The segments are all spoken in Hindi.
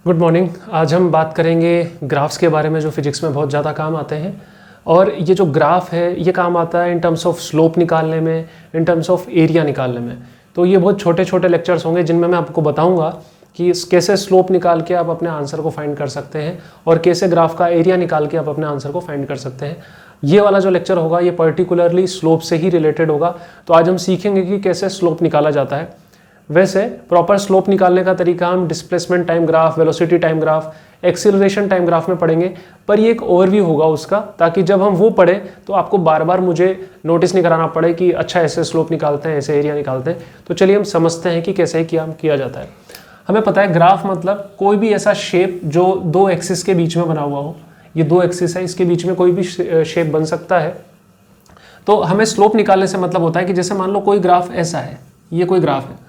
Good morning. आज हम बात करेंगे ग्राफ्स के बारे में जो फिजिक्स में बहुत ज़्यादा काम आते हैं। और ये जो ग्राफ है ये काम आता है इन टर्म्स ऑफ स्लोप निकालने में, इन टर्म्स ऑफ एरिया निकालने में। तो ये बहुत छोटे छोटे लेक्चर्स होंगे जिनमें मैं आपको बताऊंगा कि कैसे स्लोप निकाल के आप अपने आंसर को फाइंड कर सकते हैं और कैसे ग्राफ का एरिया निकाल के आप अपने आंसर को फाइंड कर सकते हैं। ये वाला जो लेक्चर होगा ये पर्टिकुलरली स्लोप से ही रिलेटेड होगा। तो आज हम सीखेंगे कि कैसे स्लोप निकाला जाता है। वैसे प्रॉपर स्लोप निकालने का तरीका हम displacement time graph, velocity time graph, acceleration time graph में पढ़ेंगे, पर ये एक ओवरव्यू होगा उसका, ताकि जब हम वो पढ़े तो आपको बार बार मुझे नोटिस नहीं कराना पड़े कि अच्छा ऐसे स्लोप निकालते हैं, ऐसे एरिया निकालते हैं। तो चलिए हम समझते हैं कि कैसे किया जाता है। हमें पता है ग्राफ मतलब कोई भी ऐसा शेप जो दो एक्सिस के बीच में बना हुआ हो। ये दो एक्सिस है, इसके बीच में कोई भी शेप बन सकता है। तो हमें स्लोप निकालने से मतलब होता है कि जैसे मान लो कोई ग्राफ ऐसा है, ये कोई ग्राफ है,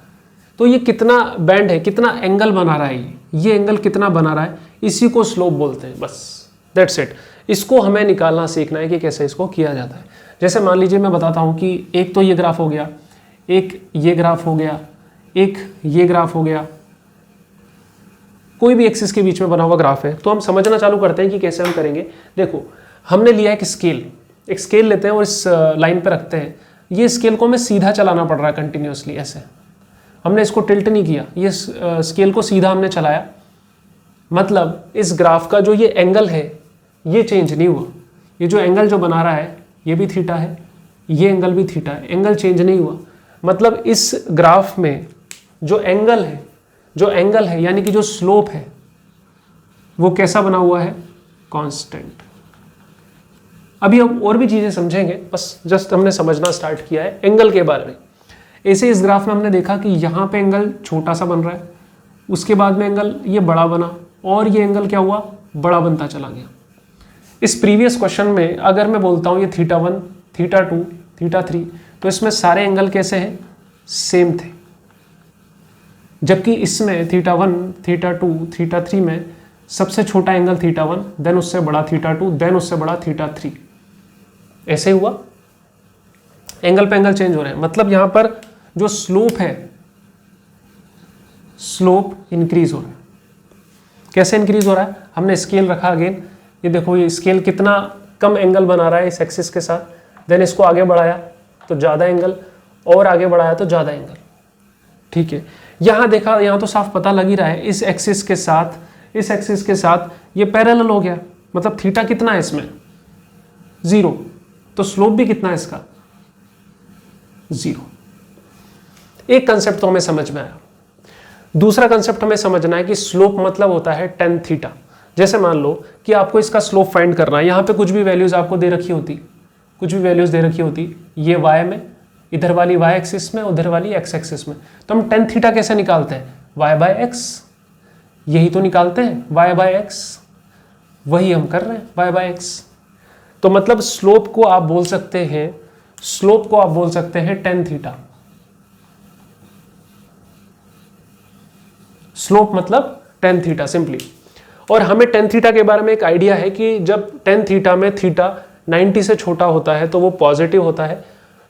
तो ये कितना बैंड है, कितना एंगल बना रहा है, ये एंगल कितना बना रहा है, इसी को स्लोप बोलते हैं। बस दैट्स इट। इसको हमें निकालना सीखना है कि कैसे इसको किया जाता है। जैसे मान लीजिए मैं बताता हूँ कि एक तो ये ग्राफ हो गया, एक ये ग्राफ हो गया, एक ये ग्राफ हो गया। कोई भी एक्सिस के बीच में बना हुआ ग्राफ है, तो हम समझना चालू करते हैं कि कैसे हम करेंगे। देखो, हमने लिया एक स्केल लेते हैं और इस लाइन पर रखते हैं। ये स्केल को हमें सीधा चलाना पड़ रहा है कंटिन्यूसली, ऐसे हमने इसको टिल्ट नहीं किया, ये स्केल को सीधा हमने चलाया। मतलब इस ग्राफ का जो ये एंगल है ये चेंज नहीं हुआ। ये जो एंगल जो बना रहा है ये भी थीटा है, ये एंगल भी थीटा है, एंगल चेंज नहीं हुआ। मतलब इस ग्राफ में जो एंगल है यानी कि जो स्लोप है वो कैसा बना हुआ है, कांस्टेंट। अभी हम और भी चीजें समझेंगे, बस जस्ट हमने समझना स्टार्ट किया है एंगल के बारे में। ऐसे इस ग्राफ में हमने देखा कि यहाँ पे एंगल छोटा सा बन रहा है, उसके बाद में एंगल ये बड़ा बना और ये एंगल क्या हुआ, बड़ा बनता चला गया। इस प्रीवियस क्वेश्चन में अगर मैं बोलता हूँ ये θ1, θ2, θ3, तो इसमें सारे एंगल कैसे हैं, सेम थे। जबकि इसमें θ1, θ2, θ3 में सबसे छोटा एंगल θ1, देन उससे बड़ा θ2, देन उससे बड़ा θ3। ऐसे हुआ, एंगल पे एंगल चेंज हो रहे हैं। मतलब यहां पर जो स्लोप है, स्लोप इंक्रीज हो रहा है। कैसे इंक्रीज हो रहा है, हमने स्केल रखा अगेन, ये देखो ये स्केल कितना कम एंगल बना रहा है इस एक्सिस के साथ। देन इसको आगे बढ़ाया तो ज़्यादा एंगल, और आगे बढ़ाया तो ज़्यादा एंगल। ठीक है, यहाँ देखा, यहाँ तो साफ पता लग ही रहा है इस एक्सिस के साथ ये पैरेलल हो गया। मतलब थीटा कितना है इसमें, 0, तो स्लोप भी कितना है इसका, 0। एक कंसेप्ट तो हमें समझ में आया। दूसरा कंसेप्ट हमें समझना है कि स्लोप मतलब होता है tan थीटा। जैसे मान लो कि आपको इसका स्लोप फाइंड करना है, यहाँ पे कुछ भी वैल्यूज आपको दे रखी होती, ये y में, इधर वाली y एक्सिस में, उधर वाली x एक्सिस में। तो हम tan थीटा कैसे निकालते हैं, y/x, यही तो निकालते हैं, y/x, वही हम कर रहे हैं, y/x। तो मतलब स्लोप को आप बोल सकते हैं tan थीटा। स्लोप मतलब tan थीटा सिंपली। और हमें tan थीटा के बारे में एक आइडिया है कि जब tan थीटा में थीटा 90 से छोटा होता है तो वो पॉजिटिव होता है,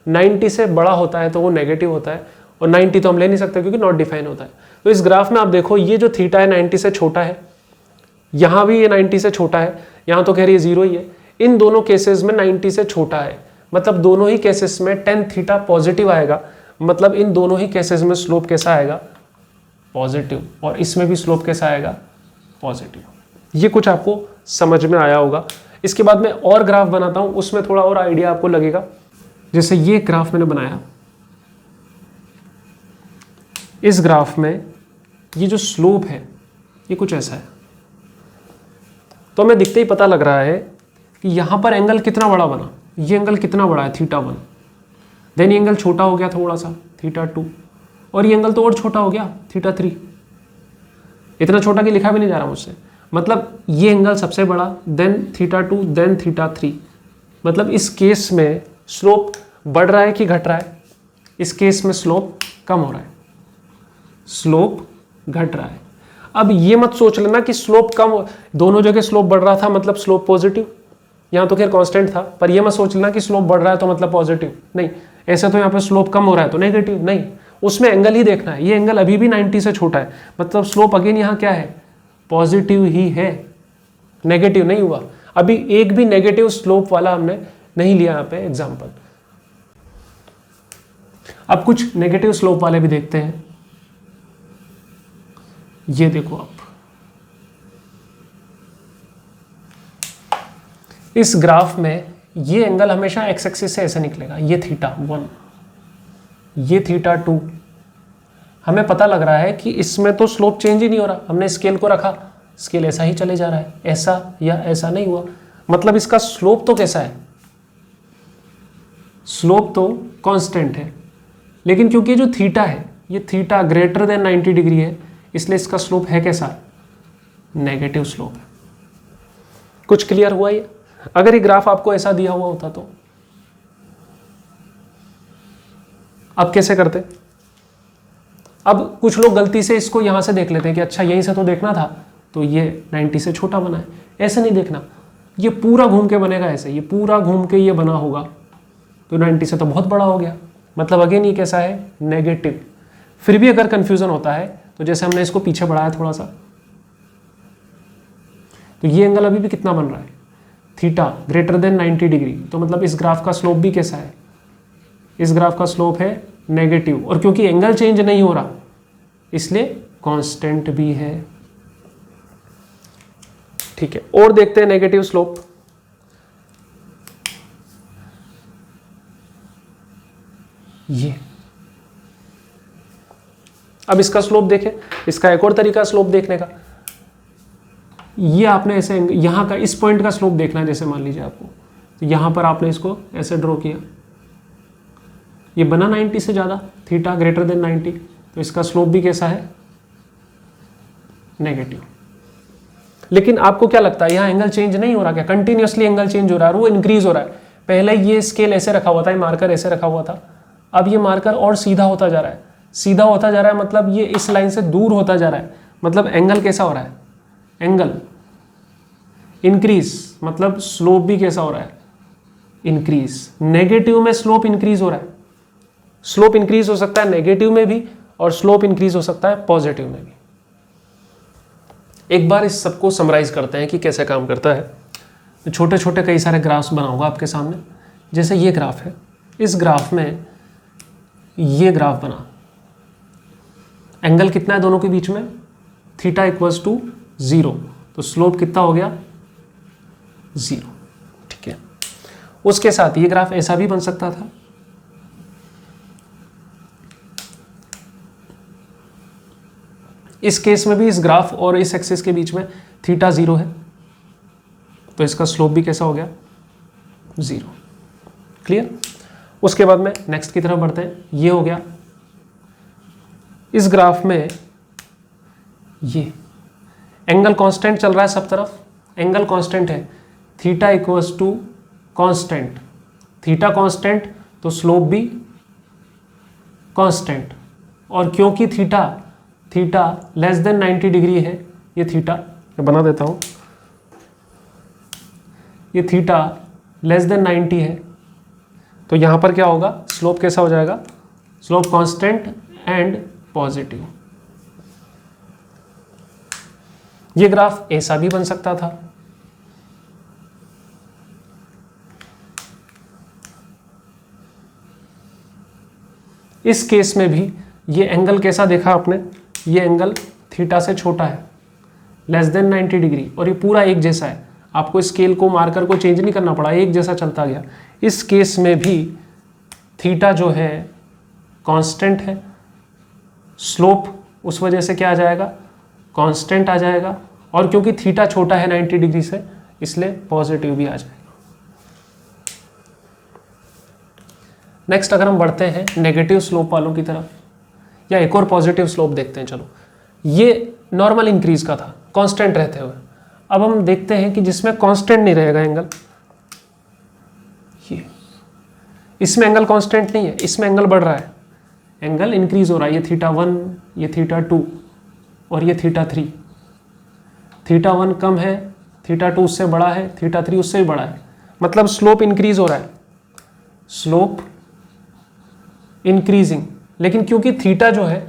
90 से बड़ा होता है तो वो नेगेटिव होता है, और 90 तो हम ले नहीं सकते क्योंकि नॉट डिफाइन होता है। तो इस ग्राफ में आप देखो, ये जो थीटा है 90 से छोटा है, यहाँ भी ये 90 से छोटा है, यहाँ तो कह रही है 0 ही है। इन दोनों केसेस में 90 से छोटा है, मतलब दोनों ही केसेस में tan थीटा पॉजिटिव आएगा। मतलब इन दोनों ही केसेस में स्लोप कैसा आएगा, पॉजिटिव, और इसमें भी स्लोप कैसा आएगा, पॉजिटिव। ये कुछ आपको समझ में आया होगा। इसके बाद मैं और ग्राफ बनाता हूं, उसमें थोड़ा और आइडिया आपको लगेगा। जैसे ये ग्राफ मैंने बनाया, इस ग्राफ में ये जो स्लोप है ये कुछ ऐसा है। तो हमें दिखते ही पता लग रहा है कि यहां पर एंगल कितना बड़ा बना, ये एंगल कितना बड़ा है, θ1। देन ये एंगल छोटा हो गया थोड़ा सा, θ2, और ये एंगल तो और छोटा हो गया, θ3। इतना छोटा कि लिखा भी नहीं जा रहा मुझसे। मतलब ये एंगल सबसे बड़ा, देन θ2, देन θ3। मतलब इस केस में स्लोप बढ़ रहा है कि घट रहा है, इस केस में स्लोप कम हो रहा है, स्लोप घट रहा है। अब ये मत सोच लेना कि स्लोप कम, दोनों जगह स्लोप बढ़ रहा था मतलब स्लोप पॉजिटिव, यहाँ तो खैर कांस्टेंट था, पर ये मत सोच लेना कि स्लोप बढ़ रहा है तो मतलब पॉजिटिव, नहीं। ऐसे तो यहाँ पे स्लोप कम हो रहा है तो नेगेटिव, नहीं। उसमें एंगल ही देखना है। ये एंगल अभी भी 90 से छोटा है, मतलब स्लोप अगेन यहाँ क्या है, पॉजिटिव ही है, नेगेटिव नहीं हुआ। अभी एक भी नेगेटिव स्लोप वाला हमने नहीं लिया यहाँ पे एग्जाम्पल। अब कुछ नेगेटिव स्लोप वाले भी देखते हैं। ये देखो आप, इस ग्राफ में ये एंगल हमेशा एक्स एक्सिस से ऐसे निकलेगा, ये θ1, ये θ2। हमें पता लग रहा है कि इसमें तो स्लोप चेंज ही नहीं हो रहा, हमने स्केल को रखा, स्केल ऐसा ही चले जा रहा है, ऐसा या ऐसा नहीं हुआ, मतलब इसका स्लोप तो कैसा है, स्लोप तो कांस्टेंट है। लेकिन क्योंकि जो थीटा है ये थीटा ग्रेटर देन 90 डिग्री है, इसलिए इसका स्लोप है कैसा, नेगेटिव स्लोप है। कुछ क्लियर हुआ ये? अगर ये ग्राफ आपको ऐसा दिया हुआ होता तो अब कैसे करते? अब कुछ लोग गलती से इसको यहां से देख लेते हैं कि अच्छा यहीं से तो देखना था, तो ये 90 से छोटा बना है। ऐसे नहीं देखना, ये पूरा घूम के बनेगा ऐसे, ये पूरा घूम के ये बना होगा, तो 90 से तो बहुत बड़ा हो गया, मतलब अगेन ये कैसा है, नेगेटिव। फिर भी अगर कंफ्यूजन होता है तो जैसे हमने इसको पीछे बढ़ाया थोड़ा सा, तो ये एंगल अभी भी कितना बन रहा है, थीटा ग्रेटर देन 90 डिग्री, तो मतलब इस ग्राफ का स्लोप भी कैसा है, इस ग्राफ का स्लोप है नेगेटिव, और क्योंकि एंगल चेंज नहीं हो रहा इसलिए कांस्टेंट भी है। ठीक है, और देखते हैं नेगेटिव स्लोप। ये अब इसका स्लोप देखें, इसका एक और तरीका स्लोप देखने का, ये आपने ऐसे यहां का इस पॉइंट का स्लोप देखना है, जैसे मान लीजिए आपको, तो यहां पर आपने इसको ऐसे ड्रॉ किया, ये बना 90 से ज्यादा, थीटा ग्रेटर देन 90, तो इसका स्लोप भी कैसा है, नेगेटिव। लेकिन आपको क्या लगता है यहां एंगल चेंज नहीं हो रहा क्या, कंटिन्यूअसली एंगल चेंज हो रहा है, वो इंक्रीज हो रहा है। पहले ये स्केल ऐसे रखा हुआ था, ये मार्कर ऐसे रखा हुआ था, अब ये मार्कर और सीधा होता जा रहा है, सीधा होता जा रहा है, मतलब ये इस लाइन से दूर होता जा रहा है, मतलब एंगल कैसा हो रहा है, एंगल इंक्रीज, मतलब स्लोप भी कैसा हो रहा है, इंक्रीज। नेगेटिव में स्लोप इंक्रीज हो रहा है, स्लोप इंक्रीज हो सकता है नेगेटिव में भी, और स्लोप इंक्रीज हो सकता है पॉजिटिव में भी। एक बार इस सबको समराइज करते हैं कि कैसे काम करता है। छोटे छोटे कई सारे ग्राफ्स बनाऊंगा आपके सामने, जैसे ये ग्राफ है, इस ग्राफ में ये ग्राफ बना, एंगल कितना है दोनों के बीच में, थीटा इक्वल्स टू 0, तो स्लोप कितना हो गया, 0। ठीक है, उसके साथ ये ग्राफ ऐसा भी बन सकता था, इस केस में भी इस ग्राफ और इस एक्सिस के बीच में थीटा 0 है, तो इसका स्लोप भी कैसा हो गया, 0। क्लियर? उसके बाद में नेक्स्ट की तरफ बढ़ते हैं। ये हो गया, इस ग्राफ में ये एंगल कांस्टेंट चल रहा है सब तरफ, एंगल कांस्टेंट है, theta equals to constant, theta constant तो स्लोप भी कांस्टेंट, और क्योंकि थीटा लेस देन 90 डिग्री है, ये थीटा बना देता हूं, ये थीटा लेस देन 90 है, तो यहां पर क्या होगा, स्लोप कैसा हो जाएगा, स्लोप कांस्टेंट एंड पॉजिटिव। ये ग्राफ ऐसा भी बन सकता था, इस केस में भी ये एंगल कैसा देखा आपने, ये एंगल थीटा से छोटा है, लेस देन 90 डिग्री, और ये पूरा एक जैसा है, आपको स्केल को मार्कर को चेंज नहीं करना पड़ा, एक जैसा चलता गया। इस केस में भी थीटा जो है कांस्टेंट है, स्लोप उस वजह से क्या आ जाएगा, कांस्टेंट आ जाएगा, और क्योंकि थीटा छोटा है 90 डिग्री से इसलिए पॉजिटिव भी आ जाएगा। नेक्स्ट अगर हम बढ़ते हैं नेगेटिव स्लोप वालों की तरफ, या एक और पॉजिटिव स्लोप देखते हैं। चलो, ये नॉर्मल इंक्रीज का था कांस्टेंट रहते हुए, अब हम देखते हैं कि जिसमें कांस्टेंट नहीं रहेगा एंगल, ये इसमें एंगल कांस्टेंट नहीं है, इसमें एंगल बढ़ रहा है, एंगल इंक्रीज हो रहा है, ये θ1, ये θ2 और ये θ3। θ1 कम है, θ2 उससे बड़ा है, θ3 उससे भी बड़ा है, मतलब स्लोप इंक्रीज हो रहा है, स्लोप इंक्रीजिंग। लेकिन क्योंकि थीटा जो है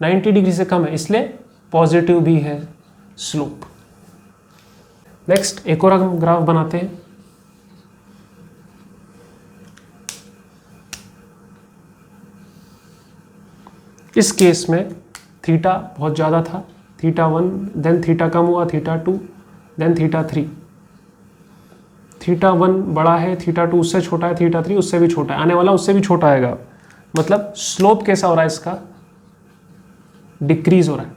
90 डिग्री से कम है इसलिए पॉजिटिव भी है, स्लोप। नेक्स्ट एक और हम ग्राफ बनाते हैं। इस केस में थीटा बहुत ज़्यादा था, θ1, देन थीटा कम हुआ, θ2, देन θ3। θ1 बड़ा है, θ2 उससे छोटा है, θ3 उससे भी छोटा है, आने वाला उससे भी छोटा आएगा। मतलब स्लोप कैसा हो रहा है इसका? डिक्रीज हो रहा है,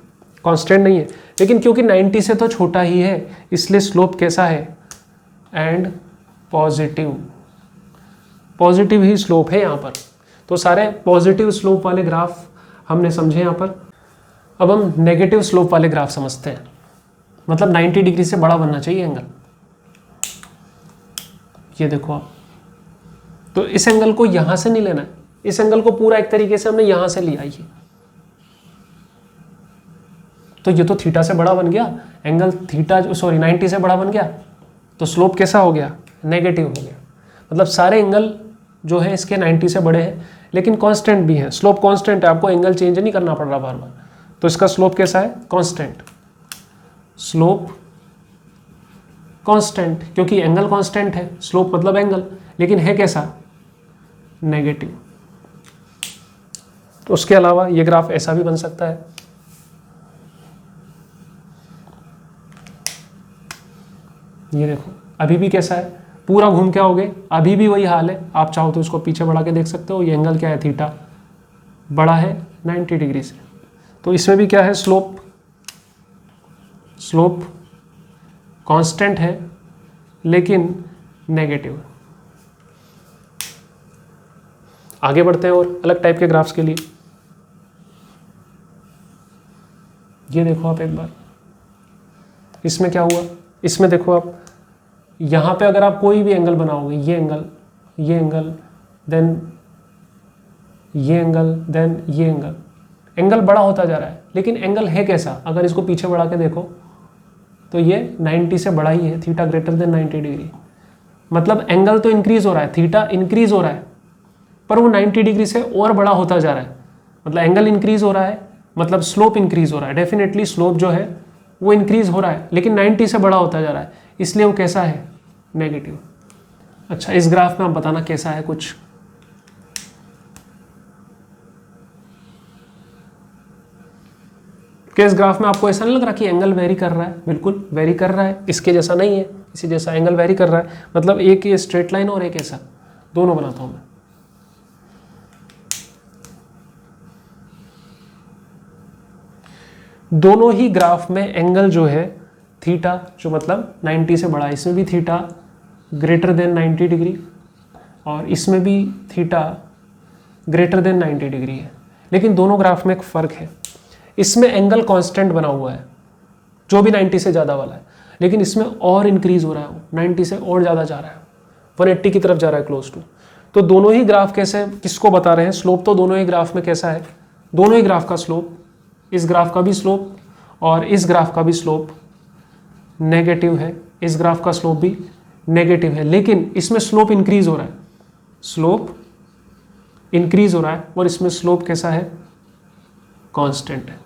कांस्टेंट नहीं है। लेकिन क्योंकि 90 से तो छोटा ही है इसलिए स्लोप कैसा है? And positive. Positive he slope है यहाँ पर। तो सारे पॉजिटिव स्लोप वाले ग्राफ हमने समझे यहाँ पर। अब हम नेगेटिव स्लोप वाले ग्राफ समझते हैं। मतलब 90 डिग्री से बड़ा बनना चाहिए एंगल। ये देखो आप, तो इस एंगल को यहां से नहीं लेना है, इस एंगल को पूरा एक तरीके से हमने यहां से लिया। ये तो थीटा से बड़ा बन गया एंगल, 90 से बड़ा बन गया, तो स्लोप कैसा हो गया? नेगेटिव हो गया। मतलब सारे एंगल जो है इसके 90 से बड़े हैं, लेकिन कांस्टेंट भी है। स्लोप कांस्टेंट है, आपको एंगल चेंज नहीं करना पड़ रहा बार बार। तो इसका स्लोप कैसा है? कांस्टेंट। स्लोप कांस्टेंट, क्योंकि एंगल कांस्टेंट है, स्लोप मतलब एंगल, लेकिन है कैसा? नेगेटिव। तो उसके अलावा ये ग्राफ ऐसा भी बन सकता है। ये देखो अभी भी कैसा है? पूरा घूम के आओगे अभी भी वही हाल है। आप चाहो तो इसको पीछे बढ़ा के देख सकते हो। ये एंगल क्या है? थीटा बड़ा है 90 डिग्री से। तो इसमें भी क्या है? स्लोप। स्लोप कांस्टेंट है लेकिन नेगेटिव। आगे बढ़ते हैं और अलग टाइप के ग्राफ्स के लिए। ये देखो आप एक बार, इसमें क्या हुआ? इसमें देखो आप, यहां पे अगर आप कोई भी एंगल बनाओगे, ये एंगल, ये एंगल, देन ये एंगल, देन ये एंगल, एंगल बड़ा होता जा रहा है, लेकिन एंगल है कैसा? अगर इसको पीछे बढ़ा के देखो तो ये 90 से बड़ा ही है, थीटा ग्रेटर देन 90 डिग्री। मतलब एंगल तो इंक्रीज हो रहा है, थीटा इंक्रीज हो रहा है, पर वो 90 डिग्री से और बड़ा होता जा रहा है। मतलब एंगल इंक्रीज हो रहा है, मतलब स्लोप इंक्रीज हो रहा है। डेफिनेटली स्लोप जो है वो इंक्रीज हो रहा है, लेकिन 90 से बड़ा होता जा रहा है, इसलिए वो कैसा है? नेगेटिव। अच्छा, इस ग्राफ में आप बताना कैसा है कुछ। क्या इस ग्राफ में आपको ऐसा नहीं लग रहा कि एंगल वेरी कर रहा है? बिल्कुल वेरी कर रहा है, इसके जैसा नहीं है, इसी जैसा एंगल वेरी कर रहा है। मतलब एक ये स्ट्रेट लाइन और एक ऐसा, दोनों बनाता हूं मैं। दोनों ही ग्राफ में एंगल जो है थीटा, जो मतलब 90 से बड़ा है, इसमें भी थीटा ग्रेटर देन 90 डिग्री और इसमें भी थीटा ग्रेटर देन 90 डिग्री है। लेकिन दोनों ग्राफ में एक फ़र्क है, इसमें एंगल कांस्टेंट बना हुआ है जो भी 90 से ज़्यादा वाला है, लेकिन इसमें और इंक्रीज हो रहा है, 90 से और ज़्यादा जा रहा है, 180 की तरफ जा रहा है, क्लोज टू। तो दोनों ही ग्राफ कैसे किसको बता रहे हैं? स्लोप तो दोनों ही ग्राफ में कैसा है? दोनों ही ग्राफ का स्लोप, इस ग्राफ का भी स्लोप और इस ग्राफ का भी स्लोप नेगेटिव है, इस ग्राफ का स्लोप भी नेगेटिव है, लेकिन इसमें स्लोप इंक्रीज हो रहा है, स्लोप इंक्रीज हो रहा है, और इसमें स्लोप कैसा है? कांस्टेंट है।